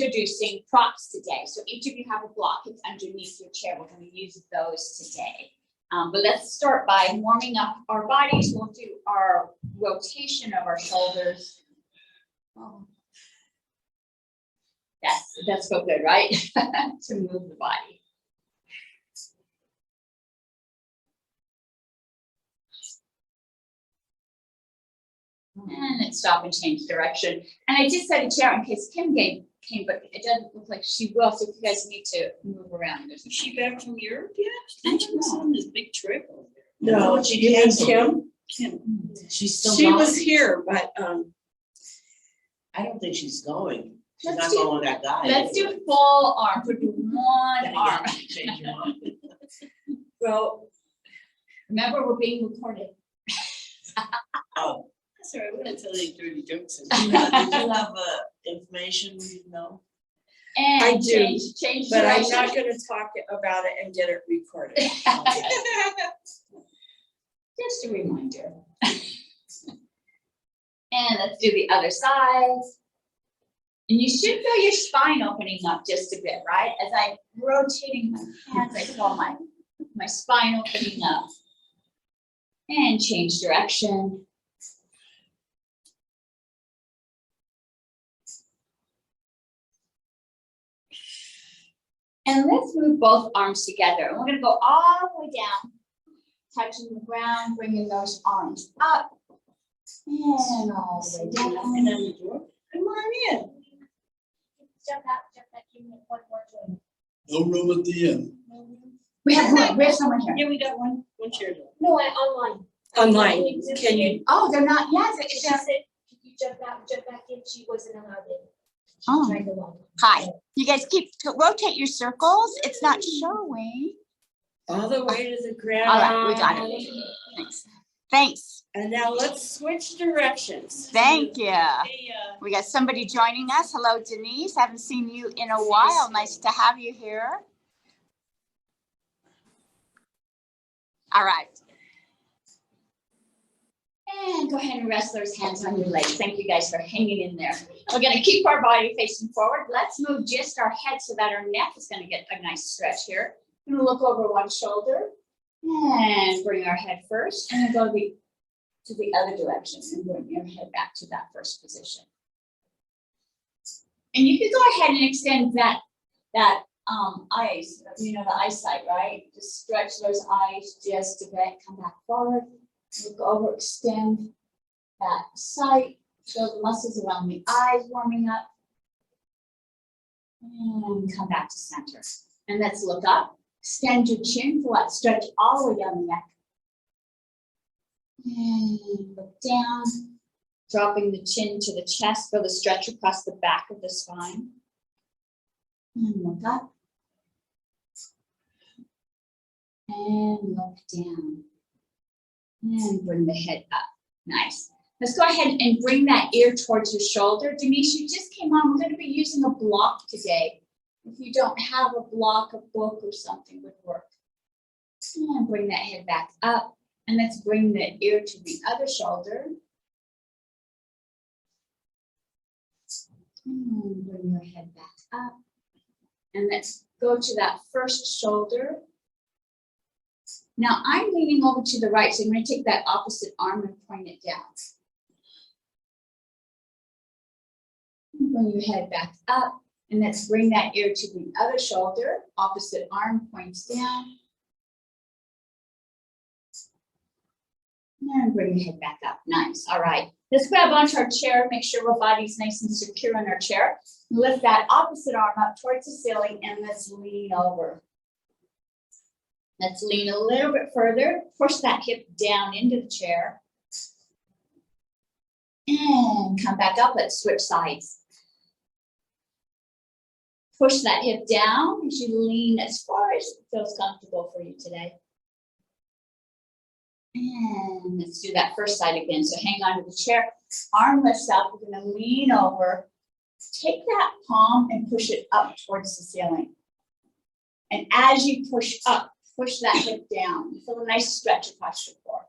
Introducing props today. So each of you have a block. It's underneath your chair. We're going to use those today. But let's start by warming up our bodies. We'll do our rotation of our shoulders. Oh. Yes, that's so good, right? To move the body. And then stop and change direction. And I just set a chair in case Kim came, but it doesn't look like she will. So if you guys need to move around. Is she back from Europe yet? She was on this big trip over there. No, you mean Kim? Kim. She's still She gone? was here, but I don't think she's going. She's Let's not do- going with that guy. Let's do full arm. We'll do one Then arm. again, change your mind. well, Remember, we're being recorded. Oh, That's all right, we're not telling any dirty jokes. did you have information you know? And I do, change but I'm direction. not gonna talk about it and get it recorded. Just a reminder. And let's do the other side. And you should feel your spine opening up just a bit, right? As I'm rotating my hands, I feel my spine opening up. And change direction. And let's move both arms together. And we're going to go all the way down, touching the ground, bringing those arms up. And all the way Knocking down. on the door. Come on in. Jump back, give me one more joint. No room at the end. We have someone here. Yeah, we got one chair door. No, online. Online, can you, Oh, they're not, yes, She said, if you jump back in, she wasn't allowed in. She Oh. tried to log in. Hi, you guys rotate your circles. It's not showing. all the way to the ground? All right, we got it. Thanks. Thanks. And now let's switch directions. Thank you. Hey, We got somebody joining us. Hello, Denise. Haven't seen you in a while. Nice to have you here. All right. And go ahead and rest those hands on your legs. Thank you guys for hanging in there. We're going to keep our body facing forward. Let's move just our head so that our neck is going to get a nice stretch here. We're going to look over one shoulder and bring our head first and then go to the other direction and bring your head back to that first position. And you can go ahead and extend that eyes, you know, the eyesight, right? Just stretch those eyes just a bit, come back forward, look over, extend that sight, show the muscles around the eyes warming up. And come back to center. And let's look up, extend your chin, pull out, stretch all the way down the neck. And look down, dropping the chin to the chest, feel the stretch across the back of the spine. And look up. And look down. And bring the head up. Nice. Let's go ahead and bring that ear towards your shoulder. Denise, you just came on. We're going to be using a block today. If you don't have a block, a book or something would work. And bring that head back up. And let's bring the ear to the other shoulder. And bring your head back up. And let's go to that first shoulder. Now I'm leaning over to the right, so I'm going to take that opposite arm and point it down. Bring your head back up, and let's bring that ear to the other shoulder. Opposite arm points down. And bring your head back up. Nice. All right. Let's grab onto our chair. Make sure our body's nice and secure in our chair. Lift that opposite arm up towards the ceiling, and let's lean over. Let's lean a little bit further. Push that hip down into the chair. And come back up. Let's switch sides. Push that hip down as you lean as far as it feels comfortable for you today. And let's do that first side again. So hang on to the chair. Arm lifts up. We're going to lean over. Take that palm and push it up towards the ceiling. And as you push up, push that hip down. You feel a nice stretch across your core.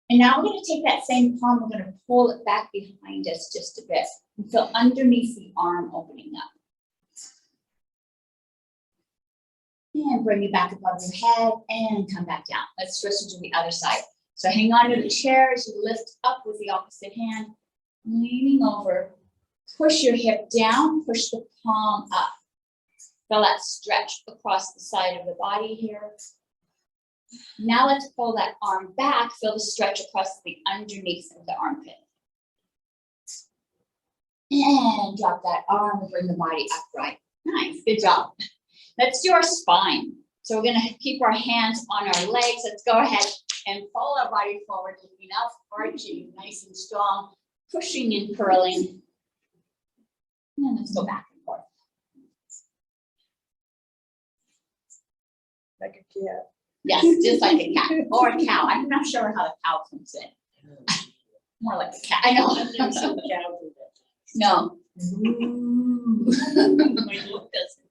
And now we're going to take that same palm, we're going to pull it back behind us just a bit. And feel underneath the arm opening up. And bring it back above your head and come back down. Let's switch to the other side. So hang on to the chair as you lift up with the opposite hand, leaning over. Push your hip down, push the palm up. Feel that stretch across the side of the body here. Now let's pull that arm back, feel the stretch across the underneath of the armpit. And drop that arm and bring the body upright. Nice, good job. Let's do our spine. So we're gonna keep our hands on our legs. Let's go ahead and pull our body forward, looking up, arching, nice and strong, pushing and curling. And let's go back and forth. Like a cat. Yes, just like a cat or a cow. I'm not sure how the cow comes in. More like a cat. I know. I've never seen a cow do that. No. My look doesn't.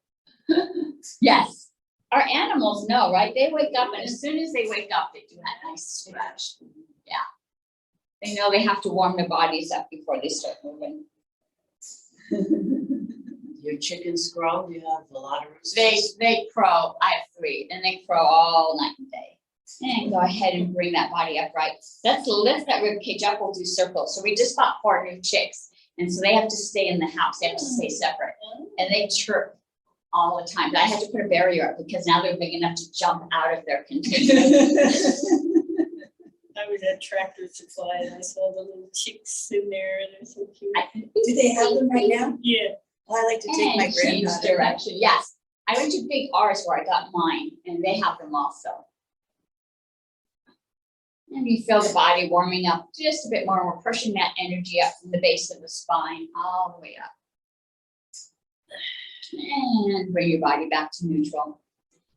Yes. Our animals know, right? They wake up, and as soon as they wake up, they do that nice stretch. Yeah. They know they have to warm their bodies up before they start moving. Your chickens grow, you have a lot of roosters. They crow. I have 3, and they crow all night and day. And go ahead and bring that body upright. Let's lift that rib cage up. We'll do circles. So we just got 4 new chicks, and so they have to stay in the house. They have to stay separate, and they chirp all the time. But I had to put a barrier up because now they're big enough to jump out of their container. I was at Tractor Supply and I saw the little chicks in there and they're so cute. Do they have them right now? Yeah. Oh, I like to take my And change granddaughter. direction. Yes, I went to Big R's where I got mine, and they have them also. And you feel the body warming up just a bit more. We're pushing that energy up from the base of the spine all the way up. And bring your body back to neutral.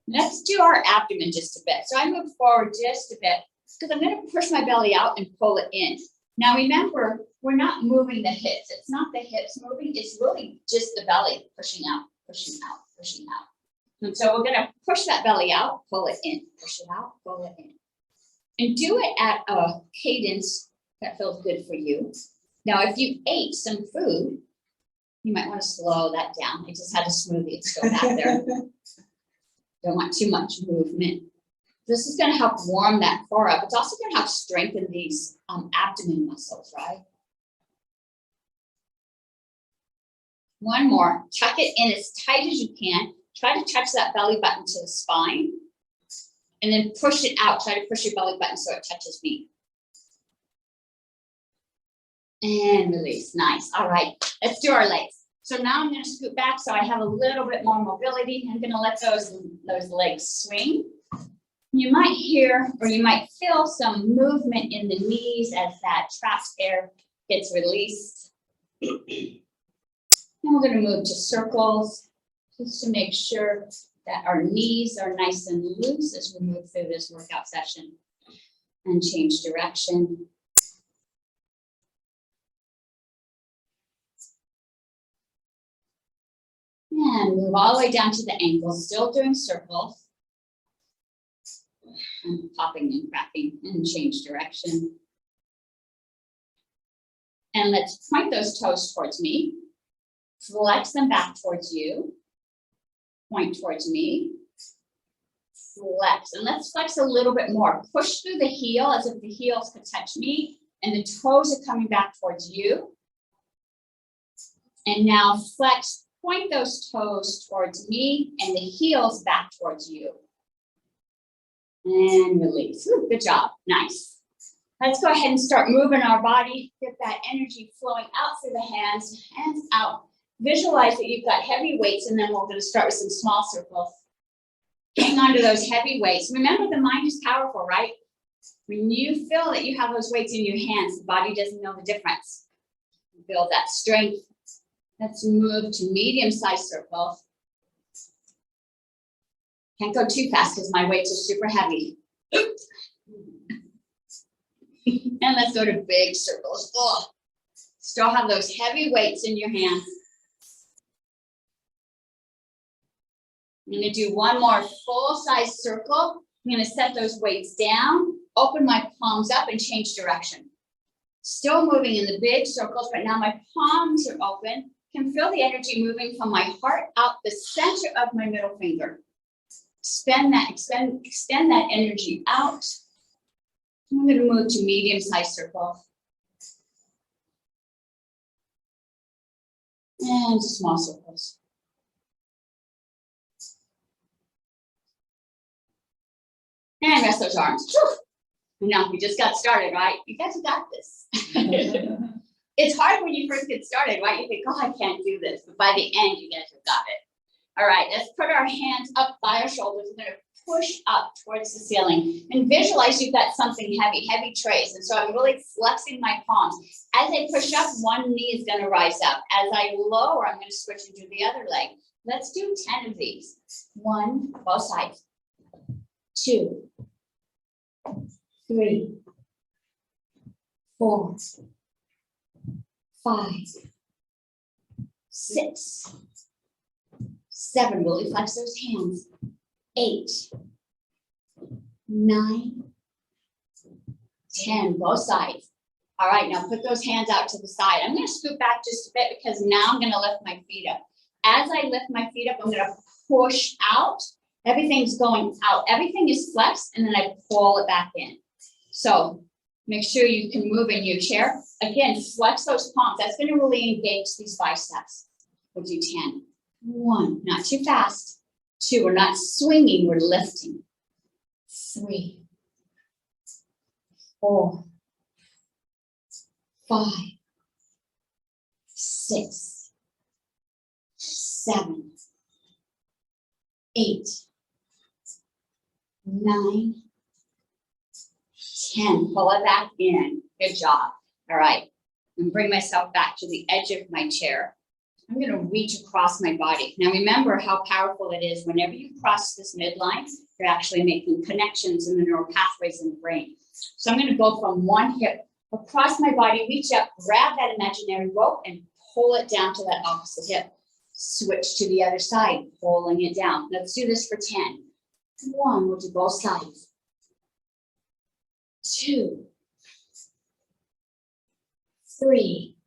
Let's do our abdomen just a bit. So I move forward just a bit because I'm going to push my belly out and pull it in. Now remember, we're not moving the hips. It's not the hips moving. It's really just the belly pushing out, pushing out, pushing out. And so we're going to push that belly out, pull it in, push it out, pull it in. And do it at a cadence that feels good for you. Now, if you ate some food, you might want to slow that down. I just had a smoothie, it's still back there. Don't want too much movement. This is going to help warm that core up. It's also going to help strengthen these abdomen muscles, right? One more. Tuck it in as tight as you can. Try to touch that belly button to the spine. And then push it out. Try to push your belly button so it touches me. And release. Nice. All right. Let's do our legs. So now I'm going to scoot back so I have a little bit more mobility. I'm going to let those legs swing. You might hear or you might feel some movement in the knees as that trapped air gets released. And we're going to move to circles just to make sure that our knees are nice and loose as we move through this workout session and change direction. And move all the way down to the ankles, still doing circles. And popping and cracking and change direction. And let's point those toes towards me. Flex them back towards you. Point towards me. Flex. And let's flex a little bit more. Push through the heel as if the heels could touch me. And the toes are coming back towards you. And now flex. Point those toes towards me and the heels back towards you. And release. Ooh, good job. Nice. Let's go ahead and start moving our body. Get that energy flowing out through the hands out. Visualize that you've got heavy weights, and then we're going to start with some small circles. Hang on to those heavy weights. Remember, the mind is powerful, right? When you feel that you have those weights in your hands, the body doesn't know the difference. Build that strength. Let's move to medium-sized circles. Can't go too fast because my weights are super heavy. And let's go to big circles. Oh, still have those heavy weights in your hands. I'm going to do one more full-size circle. I'm going to set those weights down, open my palms up, and change direction. Still moving in the big circles, but now my palms are open. Can feel the energy moving from my heart out the center of my middle finger. Extend that energy out. I'm going to move to medium-sized circle. And small circles. And rest those arms. Whew. Now, we just got started, right? You guys got this. It's hard when you first get started, right? You think, oh, I can't do this. But by the end, you guys have got it. All right, let's put our hands up by our shoulders. We're going to push up towards the ceiling and visualize you've got something heavy, heavy trays. And so I'm really flexing my palms. As I push up, one knee is going to rise up. As I lower, I'm going to switch and do the other leg. Let's do 10 of these. 1, both sides. 2, 3, 4, 5, 6, 7. Really flex those hands. 8, 9, 10. Both sides. All right, now put those hands out to the side. I'm going to scoot back just a bit because now I'm going to lift my feet up. As I lift my feet up, I'm going to push out. Everything's going out. Everything is flexed, and then I pull it back in. So make sure you can move in your chair. Again, flex those palms. That's going to really engage these biceps. We'll do 10. 1, not too fast. 2, we're not swinging, we're lifting. 3, 4, 5, 6, 7, 8, 9, 10. Pull it back in. Good job. All right. And bring myself back to the edge of my chair. I'm going to reach across my body. Now remember how powerful it is. Whenever you cross this midline, you're actually making connections in the neural pathways in the brain. So I'm going to go from one hip across my body, reach up, grab that imaginary rope and pull it down to that opposite hip. Switch to the other side, pulling it down. Let's do this for 10. 1, we'll do both sides. 2, 3,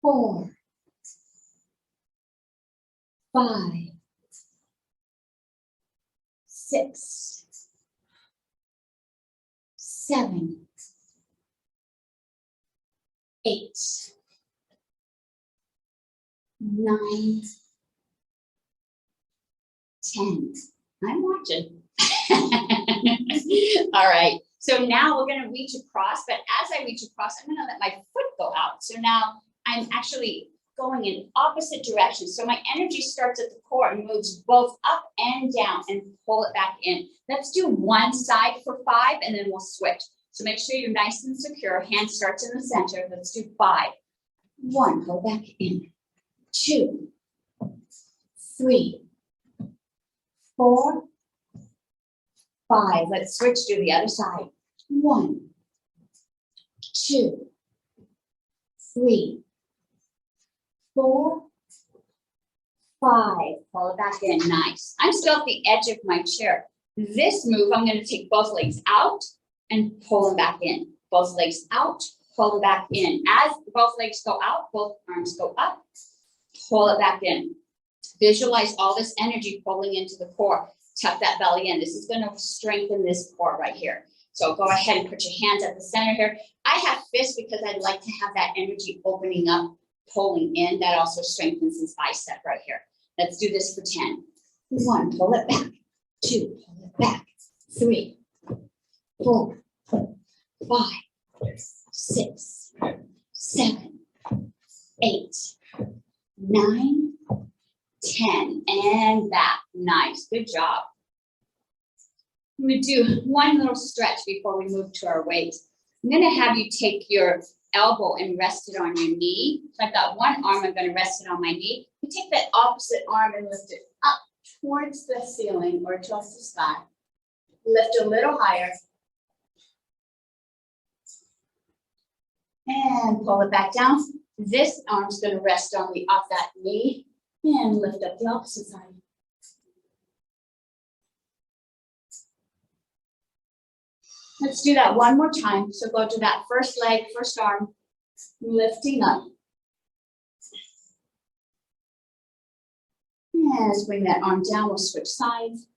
4, 5, 6, 7, 8, 9, 10. I'm watching. All right. So now we're going to reach across, but as I reach across, I'm going to let my foot go out. So now I'm actually going in opposite directions. So my energy starts at the core and moves both up and down and pull it back in. Let's do one side for 5 and then we'll switch. So make sure you're nice and secure. Hand starts in the center. Let's do 5. 1, pull back in. 2, 3, 4, 5. Let's switch to the other side. 1, 2, 3, 4, 5. Pull it back in. Nice. I'm still at the edge of my chair. This move, I'm going to take both legs out and pull them back in. Both legs out, pull them back in. As both legs go out, both arms go up, pull it back in. Visualize all this energy pulling into the core. Tuck that belly in. This is going to strengthen this core right here. So go ahead and put your hands at the center here. I have fists because I'd like to have that energy opening up, pulling in. That also strengthens this bicep right here. Let's do this for 10. 1, pull it back. 2, pull it back. 3, 4, 5, 6, 7, 8, 9, 10, and back. Nice. Good job. I'm going to do one little stretch before we move to our weights. I'm going to have you take your elbow and rest it on your knee. So I've got one arm, I'm going to rest it on my knee. You take that opposite arm and lift it up towards the ceiling or towards the sky. Lift a little higher. And pull it back down. This arm's going to rest on the off that knee and lift up the opposite side. Let's do that one more time. So go to that first leg, first arm, lifting up. And let's bring that arm down. We'll switch sides.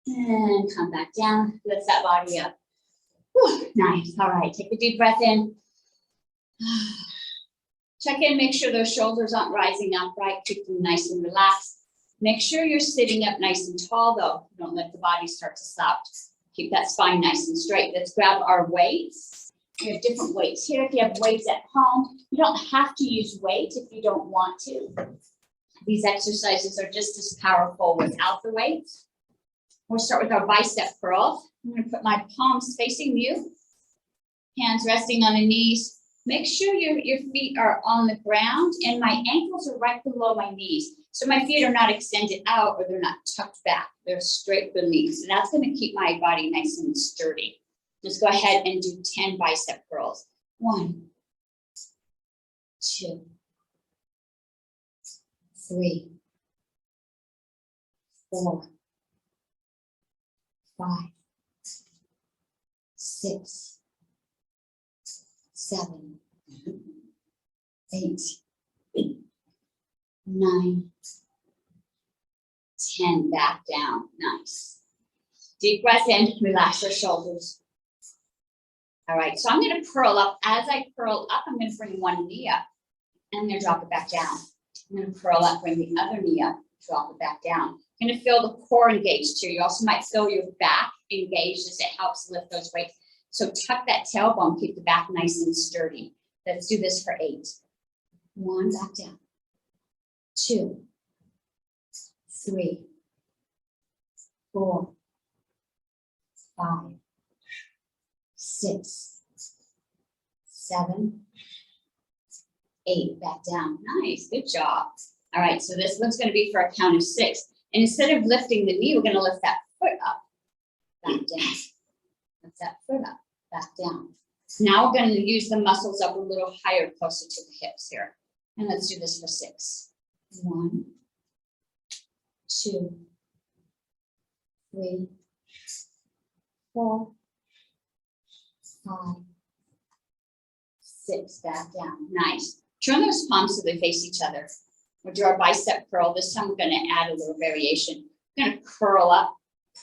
And come back down. Lift that body up. Whew, nice. All right. Take a deep breath in. Check in, make sure those shoulders aren't rising up, right? Keep them nice and relaxed. Make sure you're sitting up nice and tall though. Don't let the body start to slouch. Keep that spine nice and straight. Let's grab our weights. We have different weights here. If you have weights at home, you don't have to use weight if you don't want to. These exercises are just as powerful without the weights. We'll start with our bicep curls. I'm going to put my palms facing you, hands resting on the knees. Make sure your feet are on the ground and my ankles are right below my knees. So my feet are not extended out or they're not tucked back. They're straight beneath. So that's going to keep my body nice and sturdy. Just go ahead and do 10 bicep curls. 1, 2, 3, 4, 5, 6, 7, 8, 9, 10. Back down. Nice. Deep breath in. Relax your shoulders. All right. So I'm going to curl up. As I curl up, I'm going to bring one knee up. And I'm going to drop it back down. I'm going to curl up, bring the other knee up, drop it back down. I'm going to feel the core engaged too. You also might feel your back engaged as it helps lift those weights. So tuck that tailbone, keep the back nice and sturdy. Let's do this for 8. 1, back down. 2, 3, 4, 5, 6, 7, 8. Back down. Nice. Good job. All right. So this one's going to be for a count of 6. And instead of lifting the knee, we're going to lift that foot up, back down. Lift that foot up, back down. Now we're going to use the muscles up a little higher, closer to the hips here. And let's do this for 6. 1, 2, 3, 4, 5, 6. Back down. Nice. Turn those palms so they face each other. We'll do our bicep curl. This time we're going to add a little variation. We're going to curl up,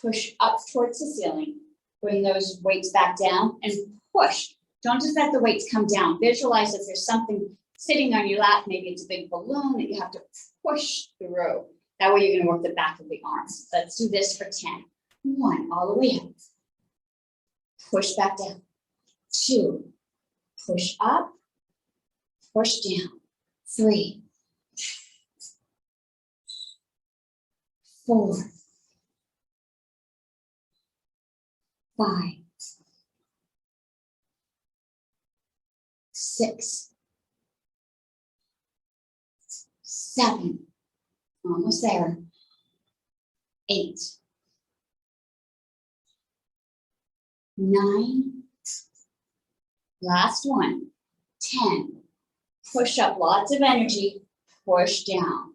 push up towards the ceiling. Bring those weights back down and push. Don't just let the weights come down. Visualize if there's something sitting on your lap. Maybe it's a big balloon that you have to push through. That way you're going to work the back of the arms. Let's do this for 10. 1, all the way up. Push back down. 2, push up, push down. 3, 4, 5, 6, 7, almost there. 8, 9, last one. 10. Push up, lots of energy. Push down.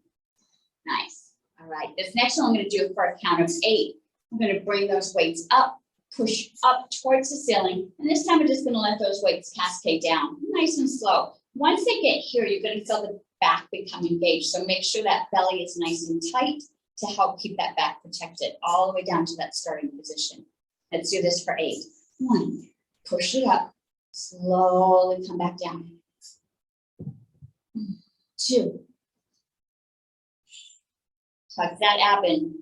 Nice. All right. This next one I'm going to do for a count of 8. I'm going to bring those weights up. Push up towards the ceiling. And this time we're just going to let those weights cascade down nice and slow. Once they get here, you're going to feel the back become engaged. So make sure that belly is nice and tight to help keep that back protected all the way down to that starting position. Let's do this for 8. 1, push it up. Slowly come back down. 2. Tuck that ab in.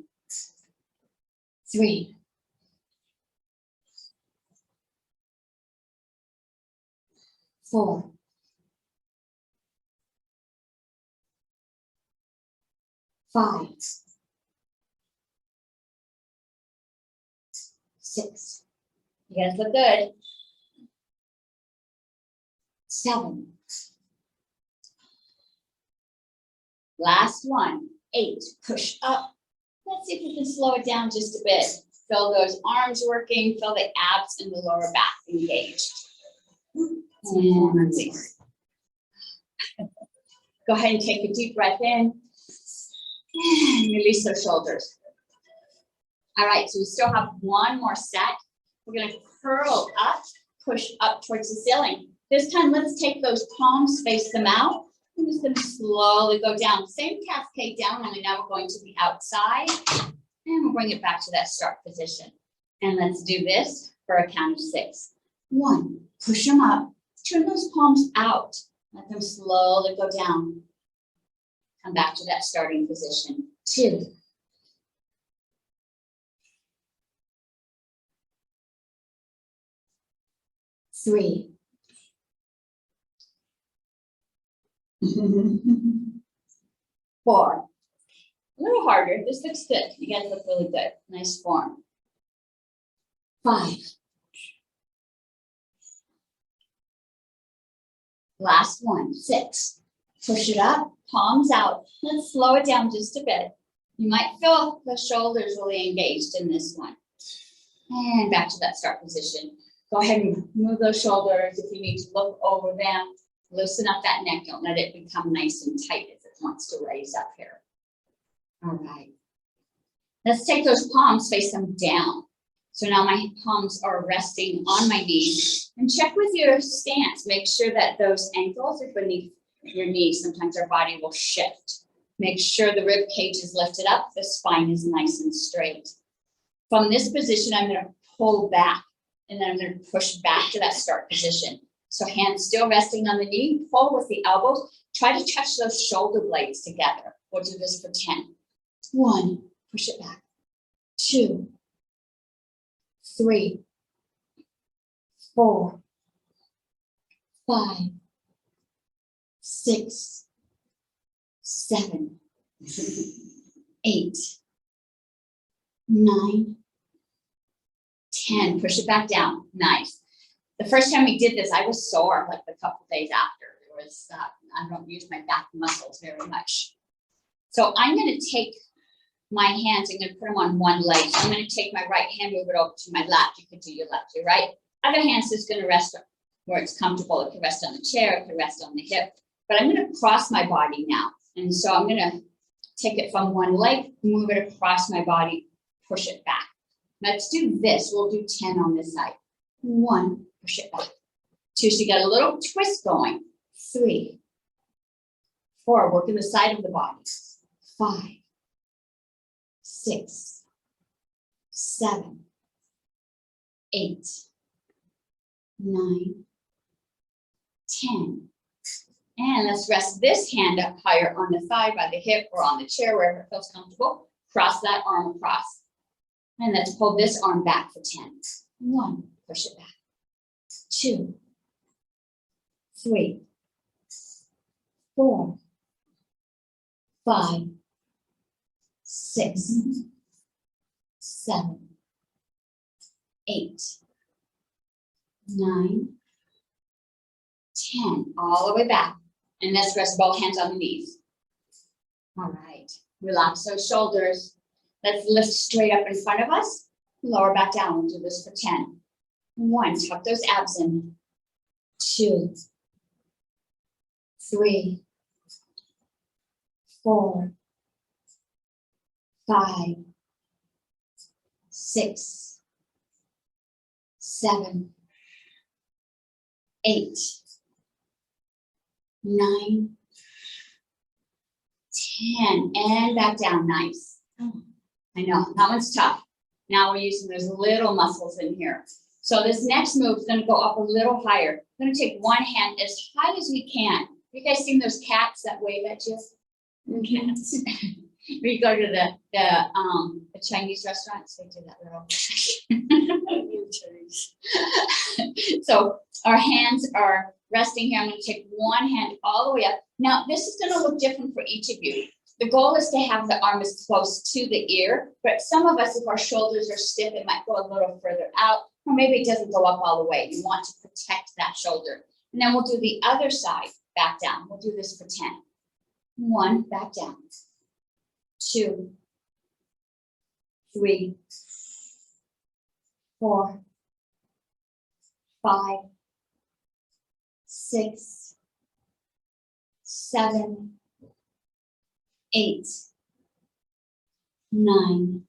3. 4. 5. 6. You guys look good. 7. Last one. 8. Push up. Let's see if we can slow it down just a bit. Feel those arms working. Feel the abs and the lower back engaged. And release. Go ahead and take a deep breath in. And release those shoulders. All right, so we still have one more set. We're gonna curl up, push up towards the ceiling. This time, let's take those palms, face them out. I'm just gonna slowly go down. Same cascade down, only now we're going to the outside. And we'll bring it back to that start position. And let's do this for a count of 6. 1, push them up. Turn those palms out. Let them slowly go down. Come back to that starting position. 2. 3. 4. A little harder. This looks good. You guys look really good. Nice form. 5. Last one. 6. Push it up, palms out. Let's slow it down just a bit. You might feel the shoulders really engaged in this one. And back to that start position. Go ahead and move those shoulders. If you need to look over them, loosen up that neck. Don't let it become nice and tight as it wants to raise up here. All right. Let's take those palms, face them down. So now my palms are resting on my knees. And check with your stance. Make sure that those ankles are beneath your knees. Sometimes our body will shift. Make sure the rib cage is lifted up. The spine is nice and straight. From this position, I'm going to pull back. And then I'm going to push back to that start position. So hands still resting on the knee. Pull with the elbows. Try to touch those shoulder blades together. We'll do this for 10. 1, push it back. 2, 3, 4, 5, 6, 7, 8, 9, 10. Push it back down. Nice. The first time we did this, I was sore like a couple days after. It was, I don't use my back muscles very much. So I'm going to take my hands, I'm going to put them on one leg. So I'm going to take my right hand, move it over to my left. You could do your left, your right. Other hand's just going to rest where it's comfortable. It can rest on the chair, it can rest on the hip. But I'm going to cross my body now. And so I'm going to take it from one leg, move it across my body, push it back. Let's do this. We'll do 10 on this side. 1, push it back. 2, so you got a little twist going. 3, 4, working the side of the body. 5, 6, 7, 8, 9, 10. And let's rest this hand up higher on the thigh by the hip or on the chair, wherever it feels comfortable. Cross that arm across. And let's pull this arm back for 10. 1, push it back. 2, 3, 4, 5, 6, 7, 8, 9, 10. All the way back. And let's rest both hands on the knees. All right. Relax those shoulders. Let's lift straight up in front of us. Lower back down. We'll do this for 10. 1, tuck those abs in. 2, 3, 4, 5, 6, 7, 8, 9, 10, and back down. Nice. I know, that one's tough. Now we're using those little muscles in here. So this next move is going to go up a little higher. I'm going to take one hand as high as we can. You guys seen those cats that wave at you? Cats. We go to the Chinese restaurants, they do that little. So our hands are resting here. I'm going to take one hand all the way up. Now this is going to look different for each of you. The goal is to have the arm as close to the ear, but some of us, if our shoulders are stiff, it might go a little further out, or maybe it doesn't go up all the way. You want to protect that shoulder. And then we'll do the other side, back down. We'll do this for 10. 1, back down. 2, 3, 4, 5, 6, 7, 8, 9,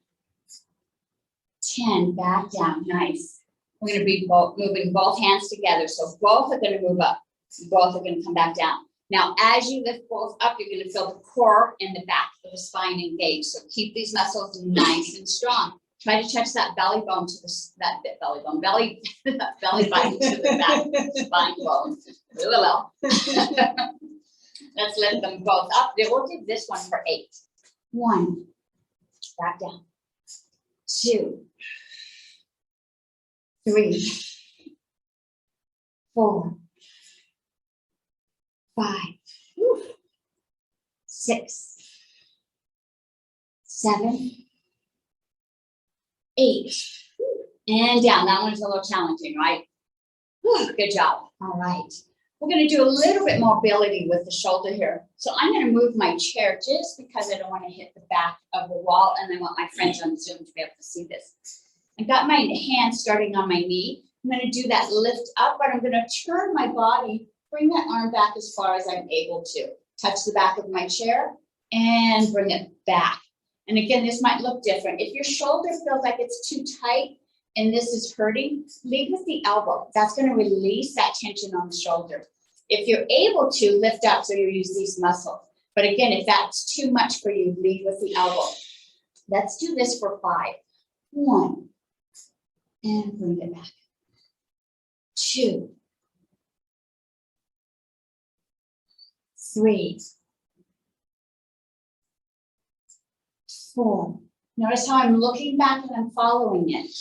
10, back down, nice. We're gonna be moving both hands together, so both are gonna move up, both are gonna come back down. Now, as you lift both up, you're gonna feel the core and the back of the spine engaged, so keep these muscles nice and strong. Try to touch that belly button to the belly button to the back spine bone. Let's lift them both up. We'll do this one for 8. 1, back down. 2, 3, 4, 5, 6, 7, 8, and down. That one's a little challenging, right? Whew, good job. All right. We're going to do a little bit mobility with the shoulder here. So I'm going to move my chair just because I don't want to hit the back of the wall, and I want my friends on Zoom to be able to see this. I've got my hand starting on my knee. I'm going to do that lift up, but I'm going to turn my body, bring that arm back as far as I'm able to. Touch the back of my chair and bring it back. And again, this might look different. If your shoulder feels like it's too tight and this is hurting, lead with the elbow. That's going to release that tension on the shoulder. If you're able to, lift up so you use these muscles. But again, if that's too much for you, lead with the elbow. Let's do this for 5. 1, and bring it back. 2, 3, 4. Notice how I'm looking back and I'm following it.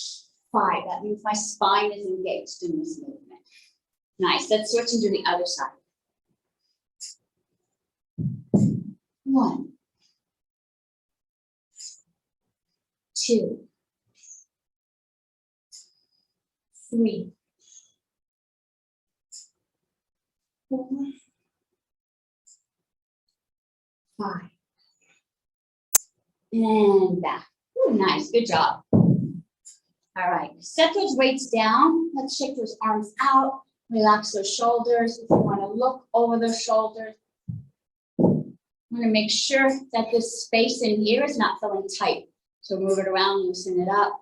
5, that means my spine is engaged in this movement. Nice, let's switch and do the other side. 1, 2, 3, 4, 5. And back. Ooh, nice, good job. All right, set those weights down. Let's shake those arms out. Relax those shoulders. If you want to look over those shoulders, I'm going to make sure that this space in here is not feeling tight. So move it around, loosen it up.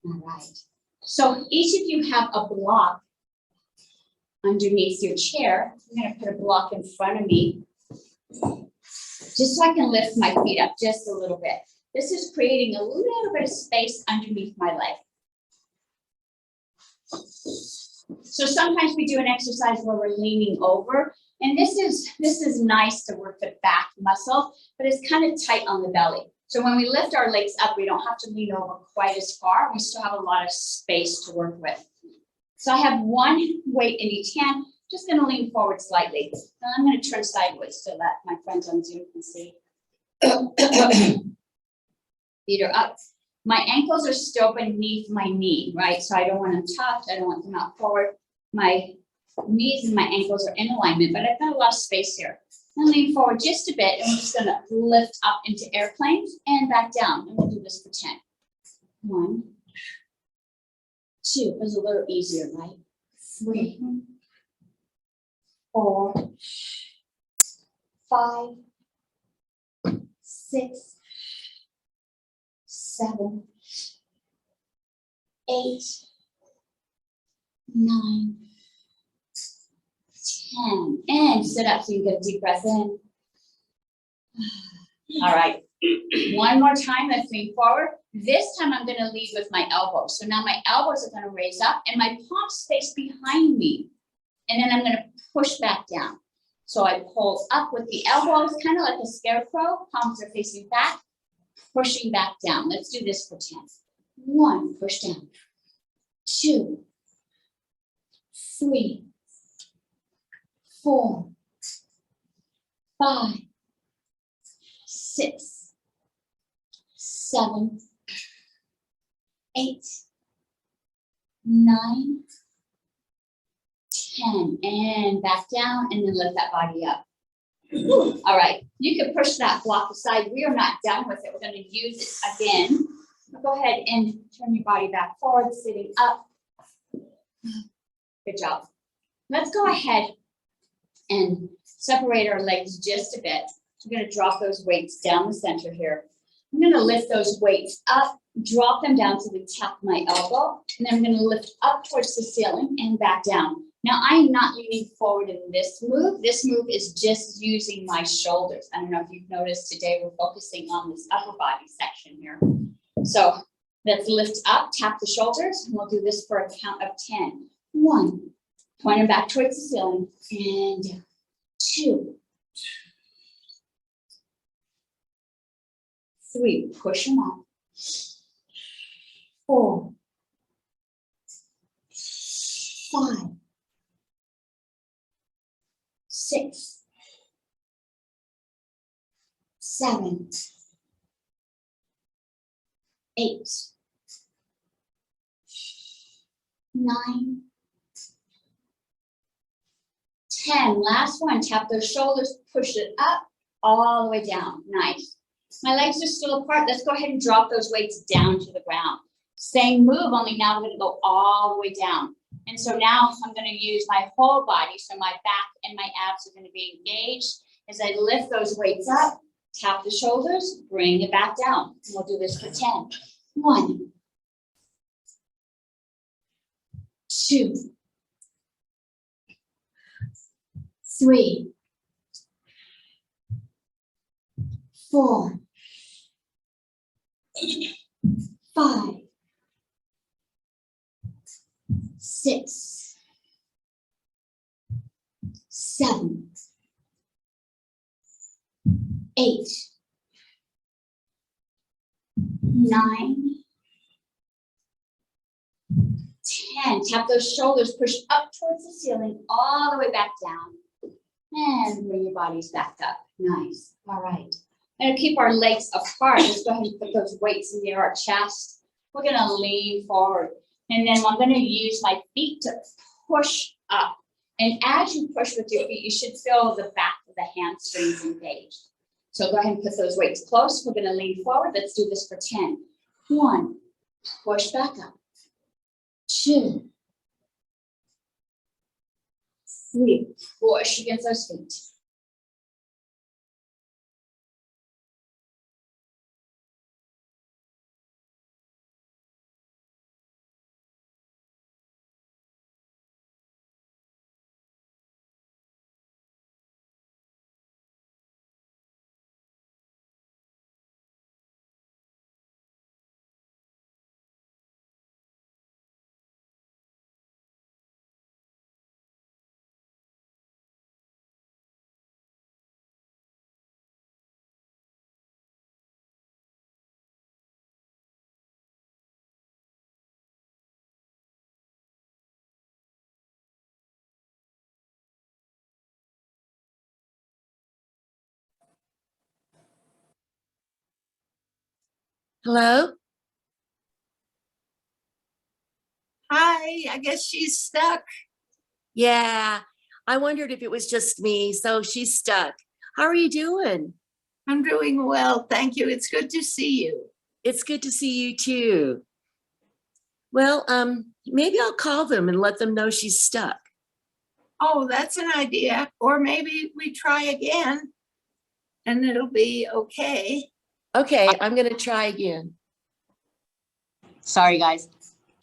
All right. So each of you have a block underneath your chair. I'm going to put a block in front of me, just so I can lift my feet up just a little bit. This is creating a little bit of space underneath my leg. So sometimes we do an exercise where we're leaning over, and this is nice to work the back muscle, but it's kind of tight on the belly. So when we lift our legs up, we don't have to lean over quite as far. We still have a lot of space to work with. So I have one weight in each hand. Just going to lean forward slightly. And I'm going to turn sideways so that my friends on Zoom can see. Feet are up. My ankles are still beneath my knee, right? So I don't want them tucked. I don't want them out forward. My knees and my ankles are in alignment, but I've got a lot of space here. And lean forward just a bit, and we're just going to lift up into airplanes and back down. And we'll do this for 10. 1, 2. It was a little easier, right? 3, 4, 5, 6, 7, 8, 9, 10. And sit up so you can get a deep breath in. All right. One more time. Let's lean forward. This time I'm going to lead with my elbows. So now my elbows are going to raise up and my palms face behind me. And then I'm going to push back down. So I pull up with the elbows, kind of like a scarecrow. Palms are facing back, pushing back down. Let's do this for 10. 1, push down. 2, 3, 4, 5, 6, 7, 8, 9, 10, and back down, and then lift that body up. Whew. All right, you can push that block aside. We are not done with it. We're going to use it again. Go ahead and turn your body back forward, sitting up. Good job. Let's go ahead and separate our legs just a bit. We're going to drop those weights down the center here. I'm gonna lift those weights up, drop them down to the top of my elbow, and then I'm gonna lift up towards the ceiling and back down. Now, I am not leaning forward in this move. This move is just using my shoulders. I don't know if you've noticed today, we're focusing on this upper body section here. So let's lift up, tap the shoulders, and we'll do this for a count of 10. 1, point them back towards the ceiling, and 2, 3, push them up. 4, 5, 6, 7, 8, 9, 10. Last one, tap those shoulders, push it up, all the way down. Nice. My legs are still apart. Let's go ahead and drop those weights down to the ground. Same move, only now I'm gonna go all the way down. And so now I'm gonna use my whole body, so my back and my abs are gonna be engaged. As I lift those weights up, tap the shoulders, bring it back down. And we'll do this for 10. 1, 2, 3, 4, 5, 6, 7, 8, 9, 10. Tap those shoulders, push up towards the ceiling, all the way back down. And bring your bodies back up. Nice. All right. I'm gonna keep our legs apart. Let's go ahead and put those weights near our chest. We're gonna lean forward. And then I'm gonna use my feet to push up. And as you push with your feet, you should feel the back of the hamstrings engaged. So go ahead and put those weights close. We're gonna lean forward. Let's do this for 10. 1, push back up. 2, 3, push against those feet. 'Hello? Hi, I guess she's stuck. Yeah, I wondered if it was just me, so she's stuck. How are you doing? I'm doing well, thank you. It's good to see you. It's good to see you too. Well, maybe I'll call them and let them know she's stuck. Oh, that's an idea. Or maybe we try again and it'll be okay. Okay, I'm gonna try again. Sorry, guys.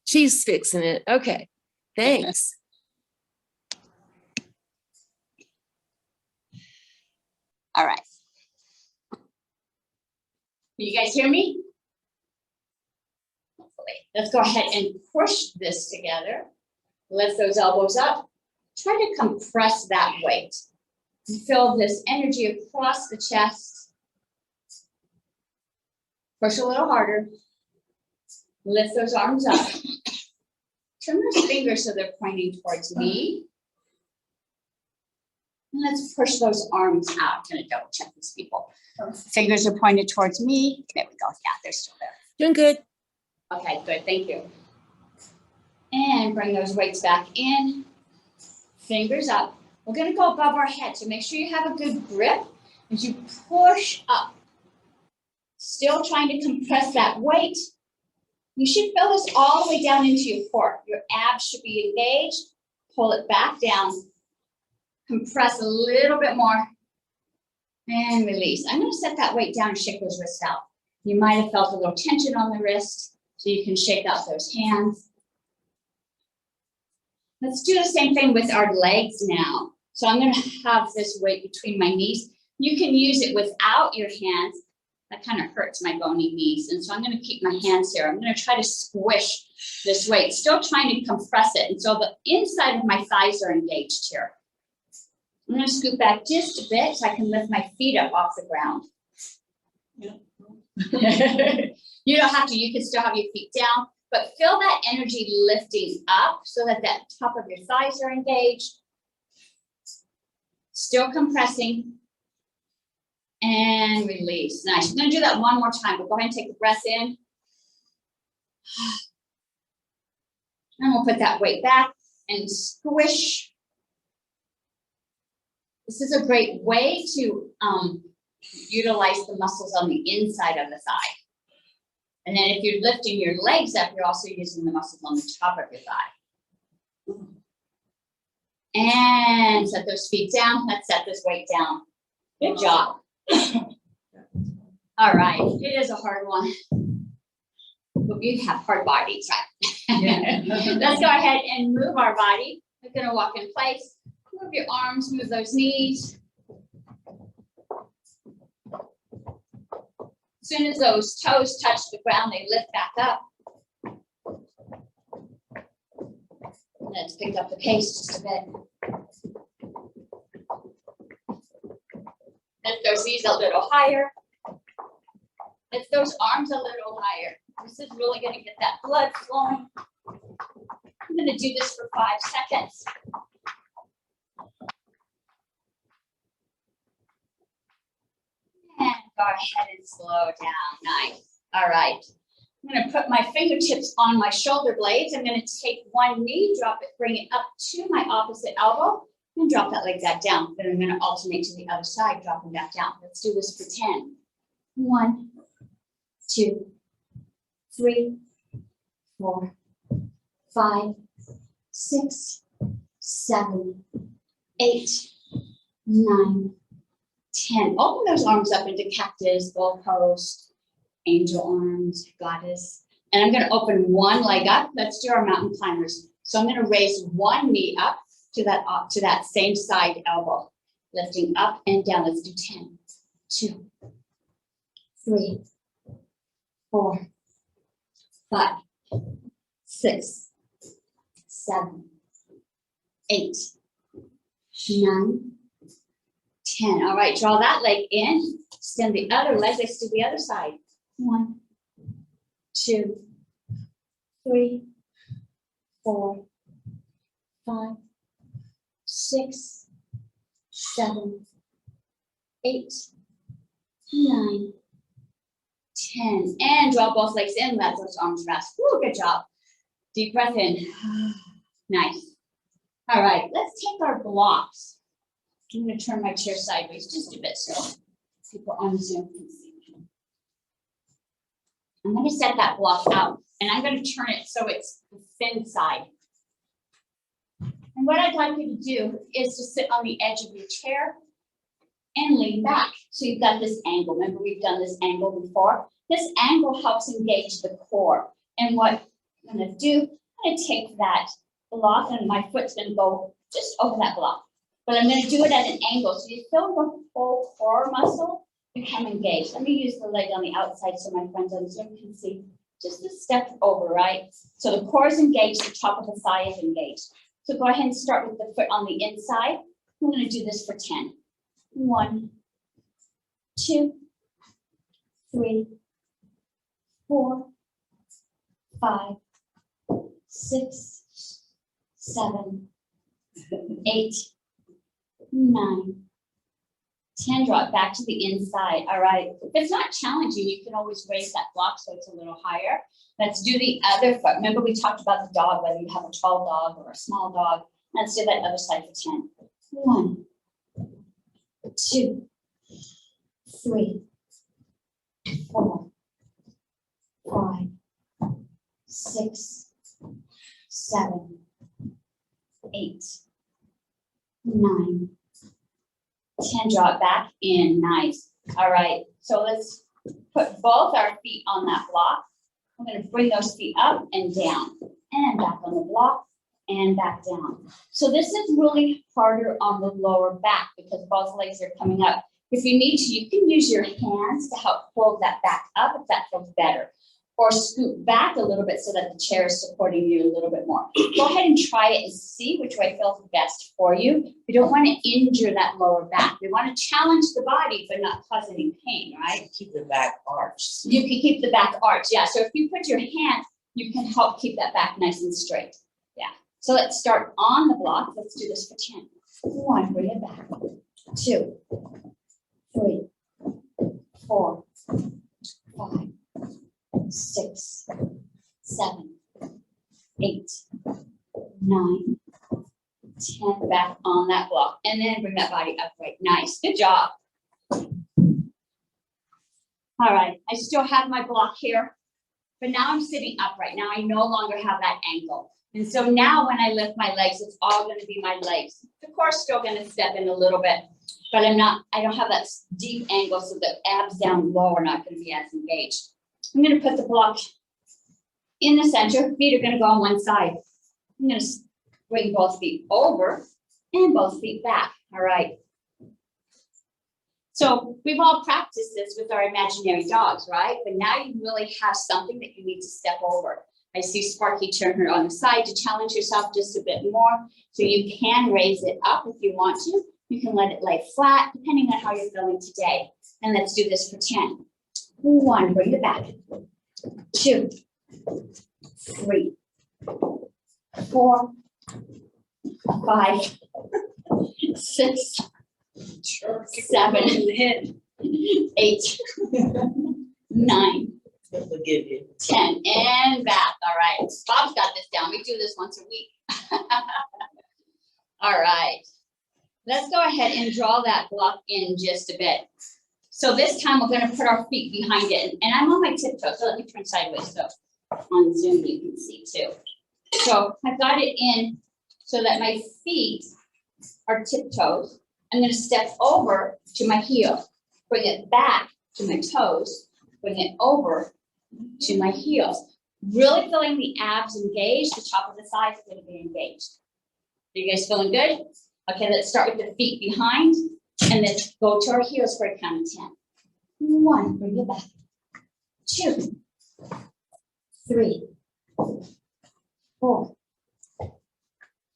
She's fixing it. Okay, thanks. All right. Can you guys hear me? Hopefully. Let's go ahead and push this together. Lift those elbows up. Try to compress that weight. You feel this energy across the chest. Push a little harder. Lift those arms up. Turn those fingers so they're pointing towards me. And let's push those arms out. I'm gonna double check these people. Fingers are pointed towards me. There we go. Yeah, they're still there. Doing good. Okay, good, thank you. And bring those weights back in. Fingers up. We're gonna go above our head, so make sure you have a good grip as you push up. Still trying to compress that weight. You should feel this all the way down into your core. Your abs should be engaged. Pull it back down. Compress a little bit more. And release. I'm gonna set that weight down and shake those wrists out. You might have felt a little tension on the wrist, so you can shake out those hands. Let's do the same thing with our legs now. So I'm gonna have this weight between my knees. You can use it without your hands. That kind of hurts my bony knees. And so I'm gonna keep my hands here. I'm gonna try to squish this weight, still trying to compress it. And so the inside of my thighs are engaged here. I'm gonna scoot back just a bit so I can lift my feet up off the ground. You don't have to, you can still have your feet down, but feel that energy lifting up so that that top of your thighs are engaged. Still compressing. And release. Nice. I'm gonna do that one more time, but go ahead and take the breath in. And we'll put that weight back and squish. This is a great way to utilize the muscles on the inside of the thigh. And then if you're lifting your legs up, you're also using the muscles on the top of your thigh. And set those feet down. Let's set this weight down. Good job. All right, it is a hard one. But we have hard bodies, right? Let's go ahead and move our body. We're gonna walk in place. Move your arms, move those knees. As soon as those toes touch the ground, they lift back up. Let's pick up the pace just a bit. Lift those knees a little higher. Lift those arms a little higher. This is really gonna get that blood flowing. I'm gonna do this for 5 seconds. And go ahead and slow down, nice. All right, I'm gonna put my fingertips on my shoulder blades. I'm gonna take one knee, drop it, bring it up to my opposite elbow, and drop that leg back down. Then I'm gonna alternate to the other side, dropping back down. Let's do this for 10. 1, 2, 3, 4, 5, 6, 7, 8, 9, 10. Open those arms up into cactus, bull pose, angel arms, goddess. And I'm gonna open one leg up. Let's do our mountain climbers. So I'm gonna raise one knee up to that same side elbow, lifting up and down. Let's do 10, 2, 3, 4, 5, 6, 7, 8, 9, 10. All right, draw that leg in. Extend the other leg. Let's do the other side. 1, 2, 3, 4, 5, 6, 7, 8, 9, 10. And draw both legs in. Let those arms rest. Woo, good job. Deep breath in. Nice. All right, let's take our blocks. I'm going to turn my chair sideways just a bit so people on Zoom can see me. I'm going to set that block out and I'm going to turn it so it's the thin side. And what I'd like you to do is to sit on the edge of your chair and lean back. So you've got this angle. Remember, we've done this angle before. This angle helps engage the core. And what I'm going to do, I'm going to take that block and my foot's going to go just over that block. But I'm going to do it at an angle. So you feel the whole core muscle become engaged. Let me use the leg on the outside so my friends on Zoom can see. Just a step over, right? So the core is engaged, the top of the thigh is engaged. So go ahead and start with the foot on the inside. I'm going to do this for 10. 1, 2, 3, 4, 5, 6, 7, 8, 9, 10. Draw it back to the inside. All right. If it's not challenging, you can always raise that block so it's a little higher. Let's do the other foot. Remember, we talked about the dog, whether you have a tall dog or a small dog. Let's do that other side for 10. 1, 2, 3, 4, 5, 6, 7, 8, 9, 10. Draw it back in. Nice. All right. So let's put both our feet on that block. I'm gonna bring those feet up and down and back on the block and back down. So this is really harder on the lower back because both legs are coming up. If you need to, you can use your hands to help hold that back up if that feels better. Or scoot back a little bit so that the chair is supporting you a little bit more. Go ahead and try it and see which way feels best for you. We don't want to injure that lower back. We want to challenge the body but not cause any pain, right? Keep the back arched. You can keep the back arch, yeah. So if you put your hand, you can help keep that back nice and straight. Yeah. So let's start on the block. Let's do this for 10. 1, bring it back. 2, 3, 4, 5, 6, 7, 8, 9, 10. Back on that block. And then bring that body upright. Nice. Good job. All right. I still have my block here, but now I'm sitting upright. Now I no longer have that angle. And so now when I lift my legs, it's all going to be my legs. Of course, still going to step in a little bit, but I don't have that deep angle, so the abs down low are not going to be as engaged. I'm going to put the block in the center. Feet are going to go on one side. I'm going to bring both feet over and both feet back. All right. So we've all practiced this with our imaginary dogs, right? But now you really have something that you need to step over. I see Sparky turn her on the side to challenge yourself just a bit more. So you can raise it up if you want to. You can let it lay flat, depending on how you're feeling today. And let's do this for 10. 1, bring it back. 2, 3, 4, 5, 6, 7, 8, 9, He'll forgive you. 10, and back. All right. Bob's got this down. We do this once a week. All right. Let's go ahead and draw that block in just a bit. So this time we're going to put our feet behind it. And I'm on my tiptoes, so let me turn sideways so on Zoom you can see too. So I've got it in so that my feet are tiptoes. I'm going to step over to my heel, bring it back to my toes, bring it over to my heels. Really feeling the abs engaged, the top of the thighs is going to be engaged. Are you guys feeling good? Okay, let's start with the feet behind and let's go to our heels for a count of 10. 1, bring it back. 2, 3, 4,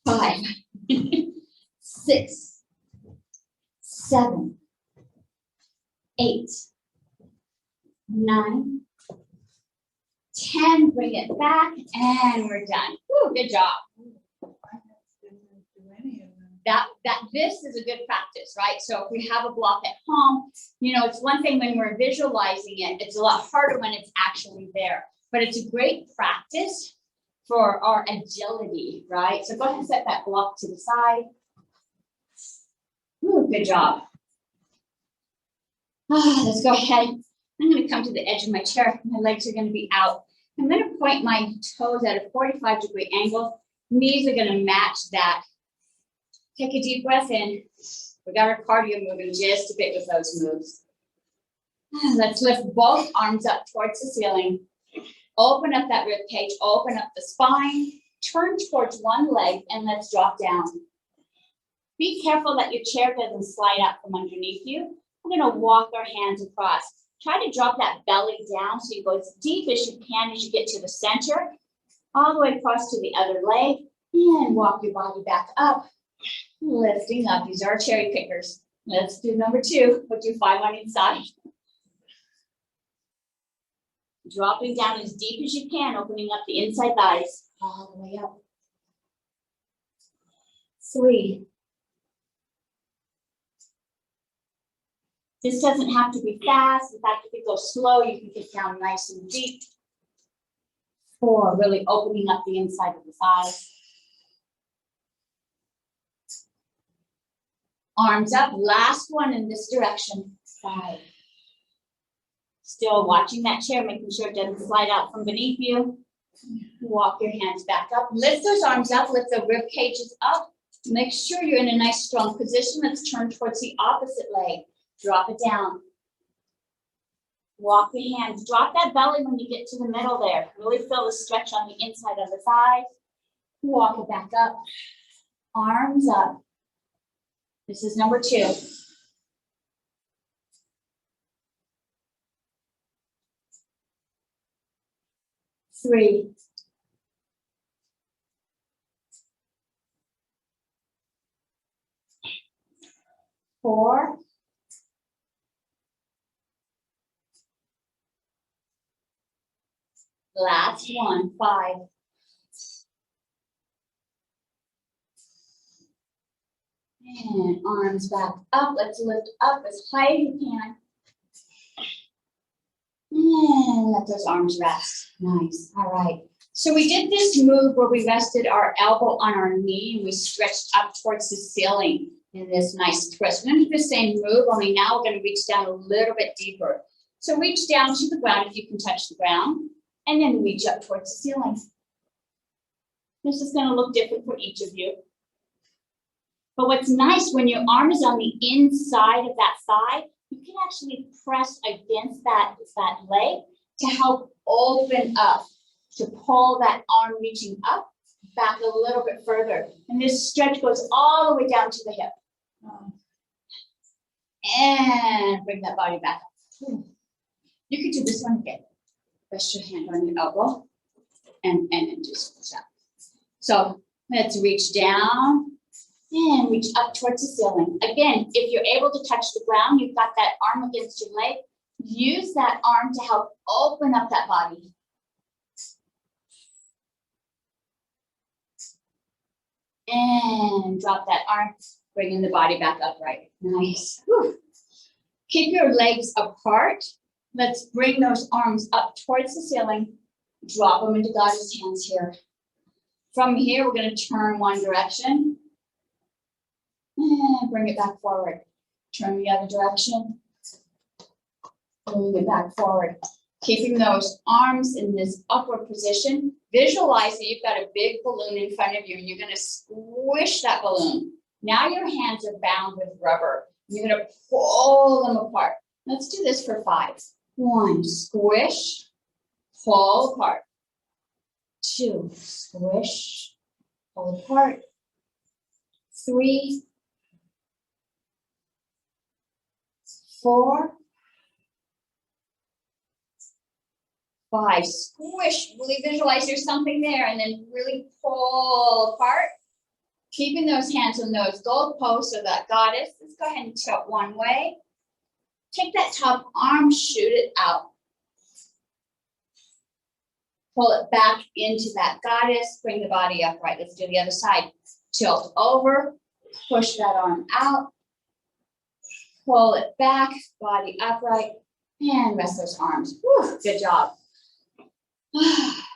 5, 6, 7, 8, 9, 10, bring it back, and we're done. Woo, good job. This is a good practice, right? So if we have a block at home, you know, it's one thing when we're visualizing it, it's a lot harder when it's actually there, but it's a great practice for our agility, right? So go ahead and set that block to the side. Woo, good job. Let's go ahead. I'm going to come to the edge of my chair. My legs are going to be out. I'm going to point my toes at a 45-degree angle. Knees are going to match that. Take a deep breath in. We got our cardio moving just a bit with those moves. Let's lift both arms up towards the ceiling. Open up that rib cage, open up the spine, turn towards one leg, and let's drop down. Be careful that your chair doesn't slide out from underneath you. We're going to walk our hands across. Try to drop that belly down so you go as deep as you can as you get to the center, all the way across to the other leg, and walk your body back up, lifting up. These are cherry pickers. Let's do number 2. We'll do 5 on each side. Dropping down as deep as you can, opening up the inside thighs, all the way up. 3. This doesn't have to be fast. In fact, if you go slow, you can get down nice and deep. 4, really opening up the inside of the thighs. Arms up, last one in this direction. 5. Still watching that chair, making sure it doesn't slide out from beneath you. Walk your hands back up. Lift those arms up, lift the rib cages up. Make sure you're in a nice strong position. Let's turn towards the opposite leg. Drop it down. Walk the hands, drop that belly when you get to the middle there. Really feel the stretch on the inside of the thighs. Walk it back up, arms up. This is number 2. Three. 4. Last one, 5. And arms back up. Let's lift up as high as you can. And let those arms rest. Nice. All right. So we did this move where we rested our elbow on our knee and we stretched up towards the ceiling in this nice twist. We're going to do the same move, only now we're going to reach down a little bit deeper. So reach down to the ground if you can touch the ground, and then reach up towards the ceiling. This is going to look different for each of you. But what's nice, when your arm is on the inside of that thigh, you can actually press against that leg to help open up, to pull that arm reaching up, back a little bit further. And this stretch goes all the way down to the hip. And bring that body back up. You can do this one again. Rest your hand on your elbow and then just push up. So let's reach down and reach up towards the ceiling. Again, if you're able to touch the ground, you've got that arm against your leg, use that arm to help open up that body. And drop that arm, bringing the body back upright. Nice. Whew. Keep your legs apart. Let's bring those arms up towards the ceiling. Drop them into Goddess hands here. From here, we're going to turn one direction. And bring it back forward. Turn the other direction. Bring it back forward. Keeping those arms in this upward position. Visualize that you've got a big balloon in front of you and you're going to squish that balloon. Now your hands are bound with rubber. You're going to pull them apart. Let's do this for 5. 1, squish, pull apart. 2, squish, pull apart. 3, 4, 5, squish, really visualize there's something there and then really pull apart. Keeping those hands on those goalposts or that goddess. Let's go ahead and tilt one way. Take that top arm, shoot it out. Pull it back into that goddess, bring the body upright. Let's do the other side. Tilt over, push that arm out, pull it back, body upright, and rest those arms. Whew, good job.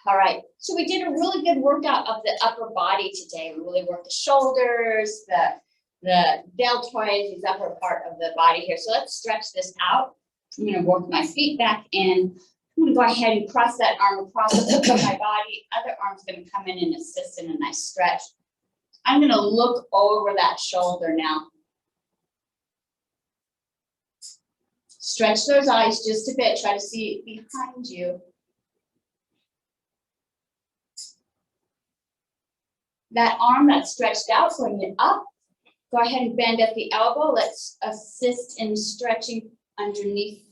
All right, so we did a really good workout of the upper body today. We really worked the shoulders, the deltoids, the upper part of the body here. So let's stretch this out. I'm going to work my feet back in. I'm going to go ahead and cross that arm across the top of my body. Other arm's going to come in and assist in a nice stretch. I'm going to look over that shoulder now. Stretch those eyes just a bit. Try to see behind you. That arm that's stretched out, bring it up. Go ahead and bend at the elbow. Let's assist in stretching underneath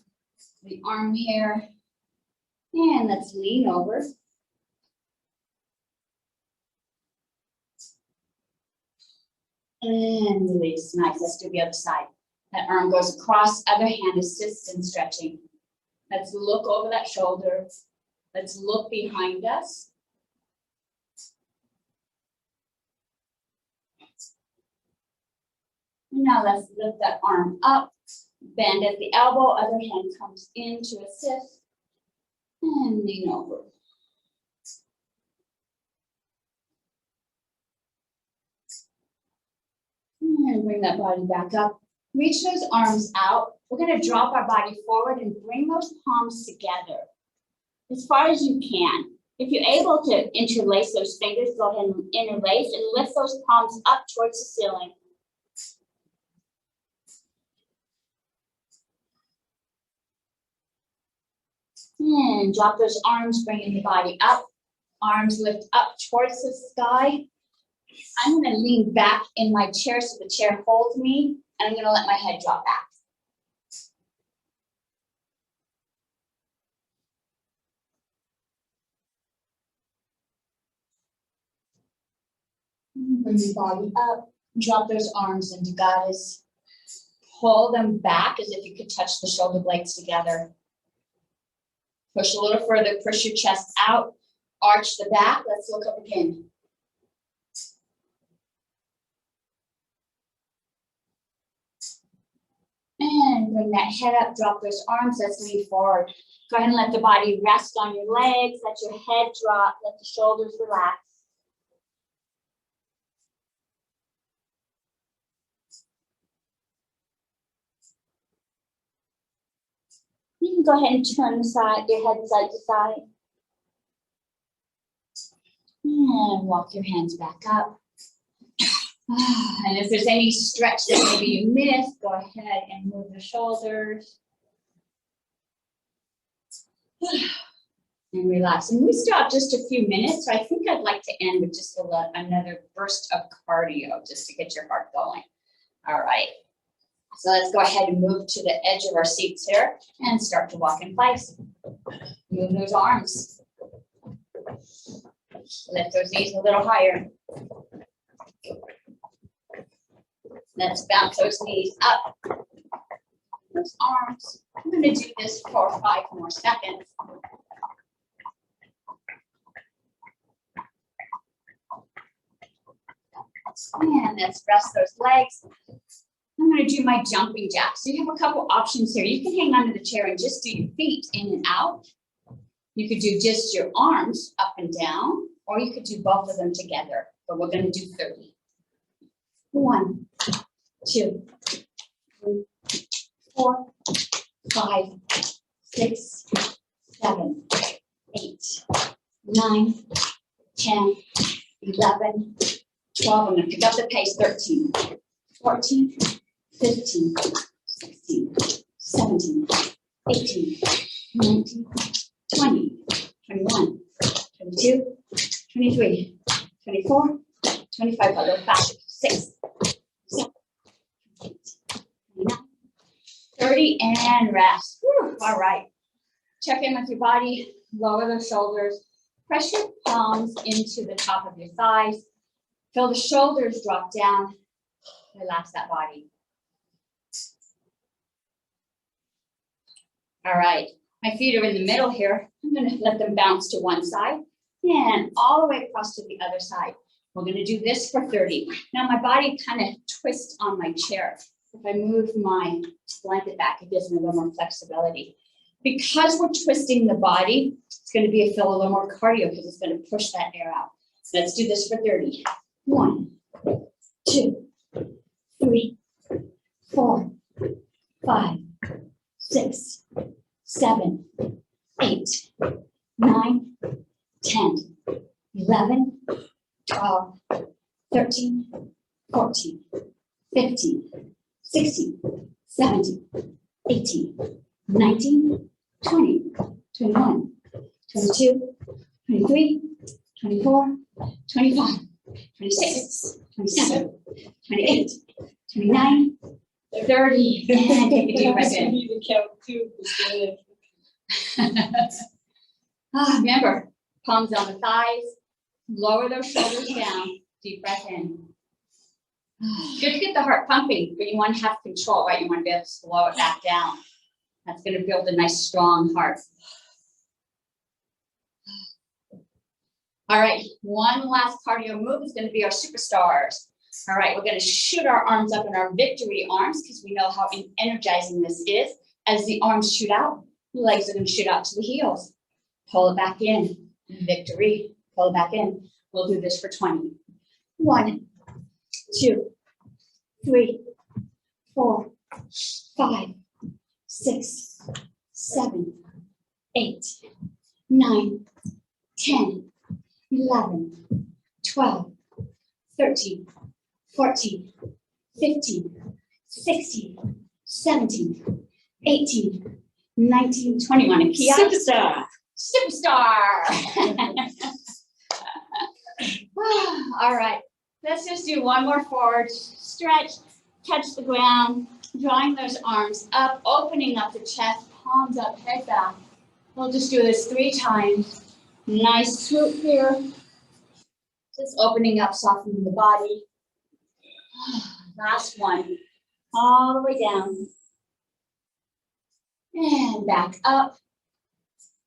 the arm here. And let's lean over. And release. Nice. Let's do the other side. That arm goes across, other hand assists in stretching. Let's look over that shoulder. Let's look behind us. Now let's lift that arm up, bend at the elbow, other hand comes in to assist, and lean over. And bring that body back up. Reach those arms out. We're going to drop our body forward and bring those palms together as far as you can. If you're able to interlace those fingers, go ahead and interlace and lift those palms up towards the ceiling. And drop those arms, bringing the body up. Arms lift up towards the sky. I'm gonna lean back in my chair so the chair holds me, and I'm gonna let my head drop back. Bring the body up, drop those arms into goddess. Pull them back as if you could touch the shoulder blades together. Push a little further, push your chest out, arch the back. Let's look up again. And bring that head up, drop those arms, let's lean forward. Go ahead and let the body rest on your legs, let your head drop, let the shoulders relax. You can go ahead and turn your head side to side. And walk your hands back up. And if there's any stretch that maybe you missed, go ahead and move the shoulders. And relax. And we still have just a few minutes, so I think I'd like to end with just another burst of cardio just to get your heart going. All right. So let's go ahead and move to the edge of our seats here and start to walk in place. Move those arms. Lift those knees a little higher. Let's bounce those knees up. Those arms. I'm going to do this for 5 more seconds. And let's rest those legs. I'm going to do my jumping jack. So you have a couple options here. You can hang onto the chair and just do your feet in and out. You could do just your arms up and down, or you could do both of them together. But we're going to do 30. 1, 2, 3, 4, 5, 6, 7, 8, 9, 10, 11, 12. I'm going to pick up the pace. 13, 14, 15, 16, 17, 18, 19, 20, 21, 22, 23, 24, 25. I'll go faster. 6, 7, 8, 9, 30, and rest. Whew. All right. Check in with your body. Lower the shoulders. Press your palms into the top of your thighs. Feel the shoulders drop down. Relax that body. All right, my feet are in the middle here. I'm going to let them bounce to one side and all the way across to the other side. We're going to do this for 30. Now my body kind of twists on my chair. If I move my blanket back, it gives me a little more flexibility. Because we're twisting the body, it's going to be a little more cardio because it's going to push that air out. Let's do this for 30. 1, 2, 3, 4, 5, 6, 7, 8, 9, 10, 11, 12, 13, 14, 15, 16, 17, 18, 19, 20, 21, 22, 23, 24, 25, 26, 27, 28, 29, 30, and take a deep breath in. Even count 2 is Remember, palms on the thighs, lower those shoulders down, deep breath in. Good to get the heart pumping, but you want to have control, right? You want to be able to slow it back down. That's going to build a nice, strong heart. All right, one last cardio move is going to be our superstars. All right, we're going to shoot our arms up in our victory arms because we know how energizing this is. As the arms shoot out, the legs are going to shoot out to the heels. Pull it back in, victory, pull it back in. We'll do this for 20. 1, 2, 3, 4, 5, 6, 7, 8, 9, 10, 11, 12, 13, 14, 15, 16, 17, 18, 1921, a Kia Superstar. Superstar. All right, let's just do one more forward stretch, touch the ground, drawing those arms up, opening up the chest, palms up, head back. We'll just do this 3 times. Nice swoop here. Just opening up, softening the body. Last one, all the way down. And back up.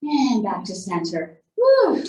And back to center. Woo.